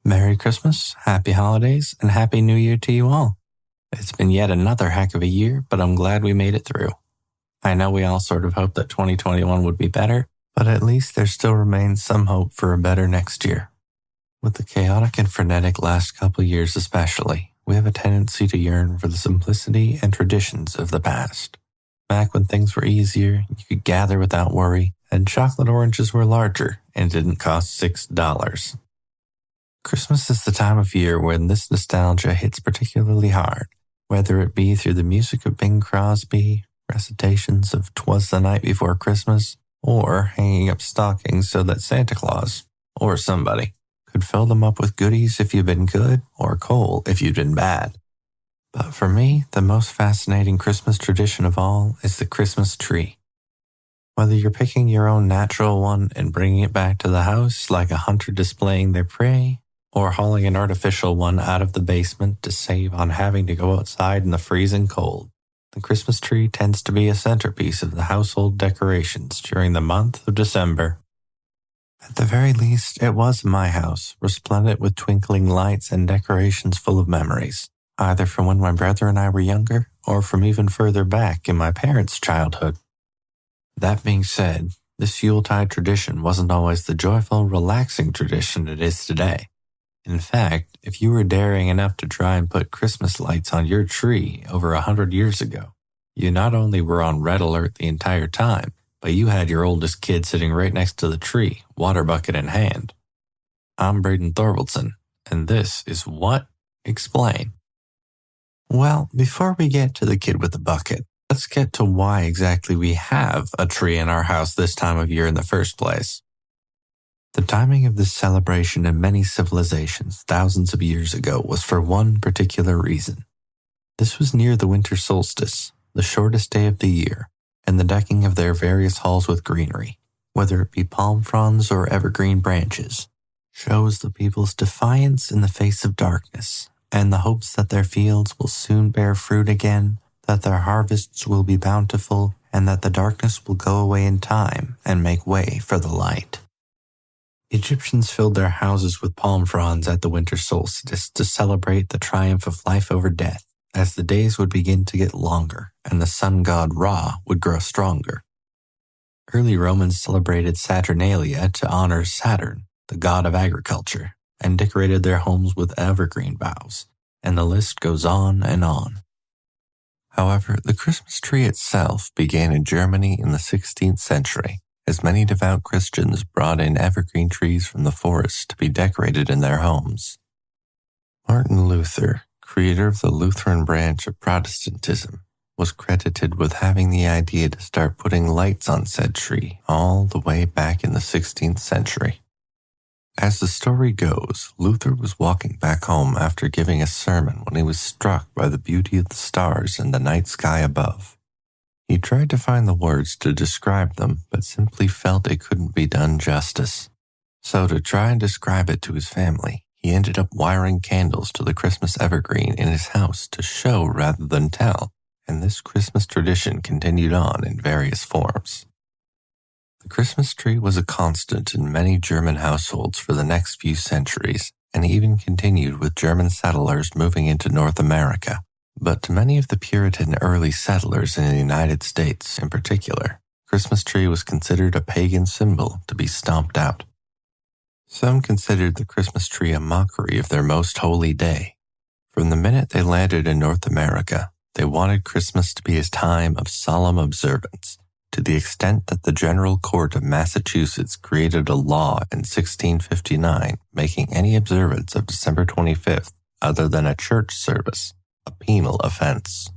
Merry Christmas, Happy Holidays, and Happy New Year to you all. It's been yet another heck of a year, but I'm glad we made it through. I know we all sort of hoped that 2021 would be better, but at least there still remains some hope for a better next year. With the chaotic and frenetic last couple years especially, we have a tendency to yearn for the simplicity and traditions of the past. Back when things were easier, you could gather without worry, and chocolate oranges were larger and didn't cost $6. Christmas is the time of year when this nostalgia hits particularly hard, whether it be through the music of Bing Crosby, recitations of 'Twas the Night Before Christmas, or hanging up stockings so that Santa Claus, or somebody, could fill them up with goodies if you've been good or coal if you've been bad. But for me, the most fascinating Christmas tradition of all is the Christmas tree. Whether you're picking your own natural one and bringing it back to the house like a hunter displaying their prey, or hauling an artificial one out of the basement to save on having to go outside in the freezing cold, the Christmas tree tends to be a centerpiece of the household decorations during the month of December. At the very least, it was my house, resplendent with twinkling lights and decorations full of memories, either from when my brother and I were younger, or from even further back in my parents' childhood. That being said, this Yuletide tradition wasn't always the joyful, relaxing tradition it is today. In fact, if you were daring enough to try and put Christmas lights on your tree over 100 years ago, you not only were on red alert the entire time, but you had your oldest kid sitting right next to the tree, water bucket in hand. I'm Braden Thorvaldson, and this is What? Explain. Well, before we get to the kid with the bucket, let's get to why exactly we have a tree in our house this time of year in the first place. The timing of this celebration in many civilizations thousands of years ago was for one particular reason. This was near the winter solstice, the shortest day of the year, and the decking of their various halls with greenery, whether it be palm fronds or evergreen branches, shows the people's defiance in the face of darkness and the hopes that their fields will soon bear fruit again, that their harvests will be bountiful, and that the darkness will go away in time and make way for the light. Egyptians filled their houses with palm fronds at the winter solstice to celebrate the triumph of life over death, as the days would begin to get longer and the sun god Ra would grow stronger. Early Romans celebrated Saturnalia to honor Saturn, the god of agriculture, and decorated their homes with evergreen boughs, and the list goes on and on. However, the Christmas tree itself began in Germany in the 16th century, as many devout Christians brought in evergreen trees from the forest to be decorated in their homes. Martin Luther, creator of the Lutheran branch of Protestantism, was credited with having the idea to start putting lights on said tree all the way back in the 16th century. As the story goes, Luther was walking back home after giving a sermon when he was struck by the beauty of the stars in the night sky above. He tried to find the words to describe them, but simply felt it couldn't be done justice. So to try and describe it to his family, he ended up wiring candles to the Christmas evergreen in his house to show rather than tell, and this Christmas tradition continued on in various forms. The Christmas tree was a constant in many German households for the next few centuries, and even continued with German settlers moving into North America. But to many of the Puritan early settlers in the United States in particular, Christmas tree was considered a pagan symbol to be stomped out. Some considered the Christmas tree a mockery of their most holy day. From the minute they landed in North America, they wanted Christmas to be a time of solemn observance, to the extent that the General Court of Massachusetts created a law in 1659 making any observance of December 25th other than a church service a penal offense.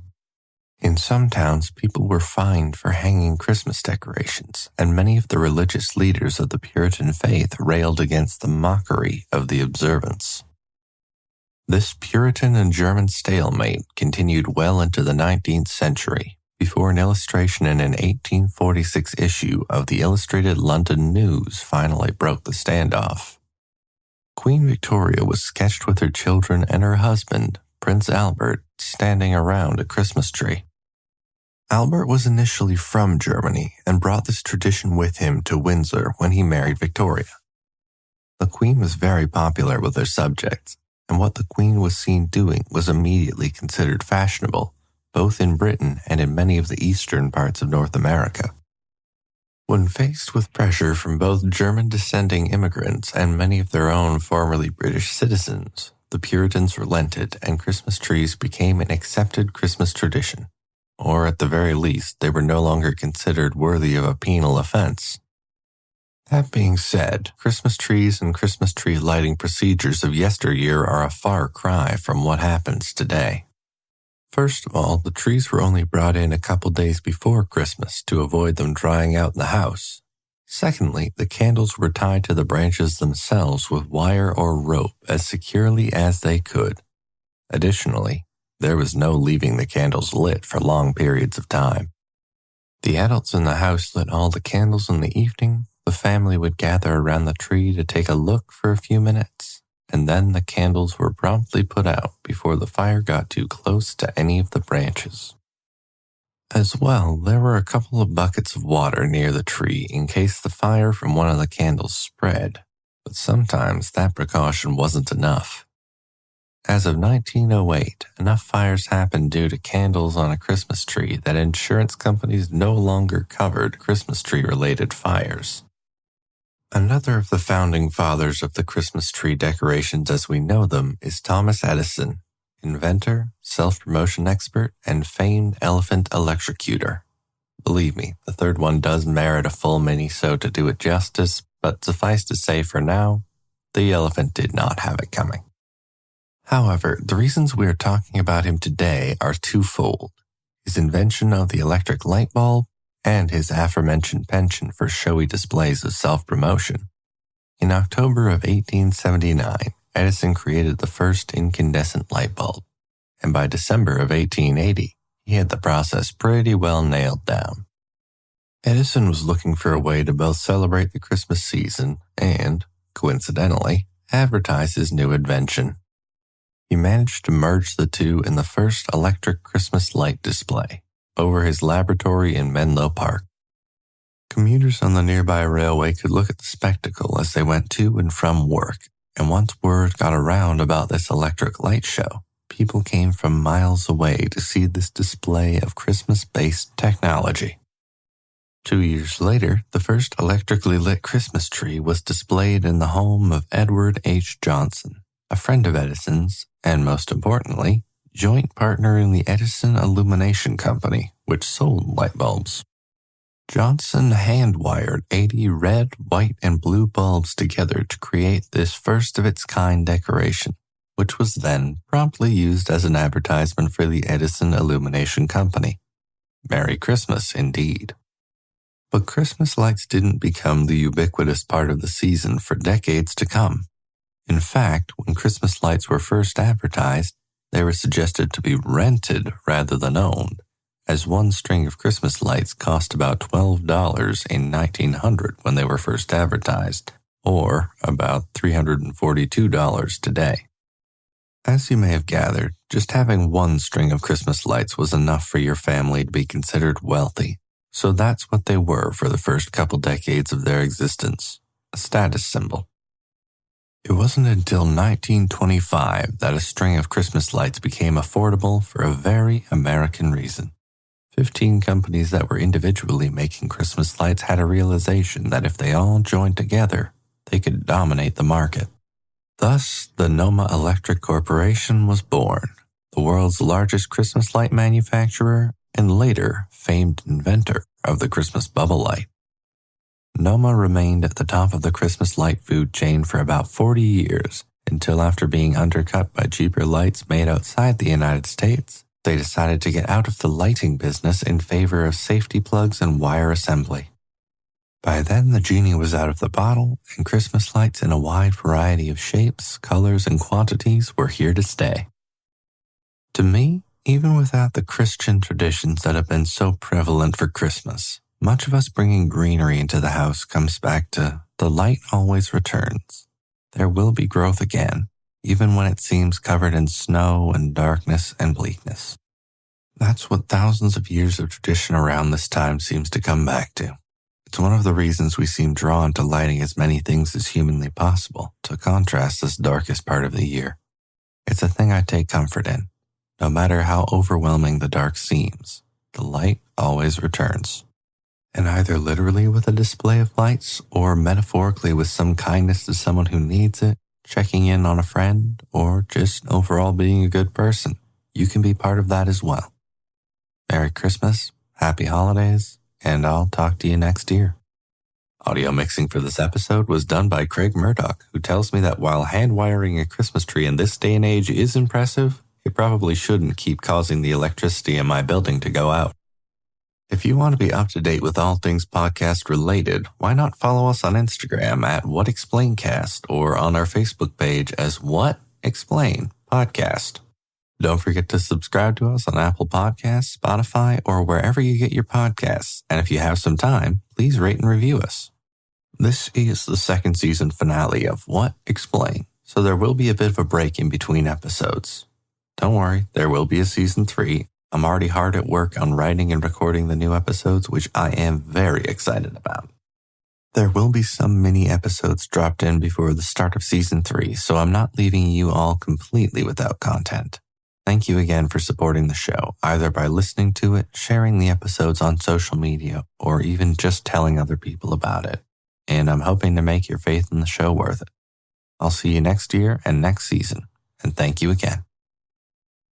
In some towns, people were fined for hanging Christmas decorations, and many of the religious leaders of the Puritan faith railed against the mockery of the observance. This Puritan and German stalemate continued well into the 19th century, before an illustration in an 1846 issue of the Illustrated London News finally broke the standoff. Queen Victoria was sketched with her children and her husband, Prince Albert, standing around a Christmas tree. Albert was initially from Germany and brought this tradition with him to Windsor when he married Victoria. The Queen was very popular with her subjects, and what the Queen was seen doing was immediately considered fashionable, both in Britain and in many of the eastern parts of North America. When faced with pressure from both German-descending immigrants and many of their own formerly British citizens, the Puritans relented and Christmas trees became an accepted Christmas tradition, or at the very least, they were no longer considered worthy of a penal offense. That being said, Christmas trees and Christmas tree lighting procedures of yesteryear are a far cry from what happens today. First of all, the trees were only brought in a couple days before Christmas to avoid them drying out in the house. Secondly, the candles were tied to the branches themselves with wire or rope as securely as they could. Additionally, there was no leaving the candles lit for long periods of time. The adults in the house lit all the candles in the evening. The family would gather around the tree to take a look for a few minutes, and then the candles were promptly put out before the fire got too close to any of the branches. As well, there were a couple of buckets of water near the tree in case the fire from one of the candles spread, but sometimes that precaution wasn't enough. As of 1908, enough fires happened due to candles on a Christmas tree that insurance companies no longer covered Christmas tree-related fires. Another of the founding fathers of the Christmas tree decorations as we know them is Thomas Edison, inventor, self-promotion expert, and famed elephant electrocutor. Believe me, the third one does merit a full mini-so to do it justice, but suffice to say for now, the elephant did not have it coming. However, the reasons we are talking about him today are twofold: his invention of the electric light bulb and his aforementioned penchant for showy displays of self-promotion. In October of 1879, Edison created the first incandescent light bulb, and by December of 1880, he had the process pretty well nailed down. Edison was looking for a way to both celebrate the Christmas season and, coincidentally, advertise his new invention. He managed to merge the two in the first electric Christmas light display over his laboratory in Menlo Park. Commuters on the nearby railway could look at the spectacle as they went to and from work, and once word got around about this electric light show, people came from miles away to see this display of Christmas-based technology. 2 years later, the first electrically lit Christmas tree was displayed in the home of Edward H. Johnson, a friend of Edison's, and most importantly, joint partner in the Edison Illumination Company, which sold light bulbs. Johnson hand-wired 80 red, white, and blue bulbs together to create this first-of-its-kind decoration, which was then promptly used as an advertisement for the Edison Illumination Company. Merry Christmas, indeed. But Christmas lights didn't become the ubiquitous part of the season for decades to come. In fact, when Christmas lights were first advertised, they were suggested to be rented rather than owned, as one string of Christmas lights cost about $12 in 1900 when they were first advertised, or about $342 today. As you may have gathered, just having one string of Christmas lights was enough for your family to be considered wealthy, so that's what they were for the first couple decades of their existence, a status symbol. It wasn't until 1925 that a string of Christmas lights became affordable for a very American reason. 15 companies that were individually making Christmas lights had a realization that if they all joined together, they could dominate the market. Thus, the Noma Electric Corporation was born, the world's largest Christmas light manufacturer and later famed inventor of the Christmas bubble light. Noma remained at the top of the Christmas light food chain for about 40 years, until after being undercut by cheaper lights made outside the United States, they decided to get out of the lighting business in favor of safety plugs and wire assembly. By then, the genie was out of the bottle, and Christmas lights in a wide variety of shapes, colors, and quantities were here to stay. To me, even without the Christian traditions that have been so prevalent for Christmas, much of us bringing greenery into the house comes back to the light always returns. There will be growth again, even when it seems covered in snow and darkness and bleakness. That's what thousands of years of tradition around this time seems to come back to. It's one of the reasons we seem drawn to lighting as many things as humanly possible to contrast this darkest part of the year. It's a thing I take comfort in. No matter how overwhelming the dark seems, the light always returns. And either literally with a display of lights or metaphorically with some kindness to someone who needs it, checking in on a friend, or just overall being a good person, you can be part of that as well. Merry Christmas, Happy Holidays, and I'll talk to you next year. Audio mixing for this episode was done by Craig Murdoch, who tells me that while hand-wiring a Christmas tree in this day and age is impressive, it probably shouldn't keep causing the electricity in my building to go out. If you want to be up to date with all things podcast related, why not follow us on Instagram at WhatExplainCast or on our Facebook page as What Explain Podcast. Don't forget to subscribe to us on Apple Podcasts, Spotify, or wherever you get your podcasts. And if you have some time, please rate and review us. This is the second season finale of What Explain, so there will be a bit of a break in between episodes. Don't worry, there will be a season 3. I'm already hard at work on writing and recording the new episodes, which I am very excited about. There will be some mini episodes dropped in before the start of season 3, so I'm not leaving you all completely without content. Thank you again for supporting the show, either by listening to it, sharing the episodes on social media, or even just telling other people about it. And I'm hoping to make your faith in the show worth it. I'll see you next year and next season, and thank you again.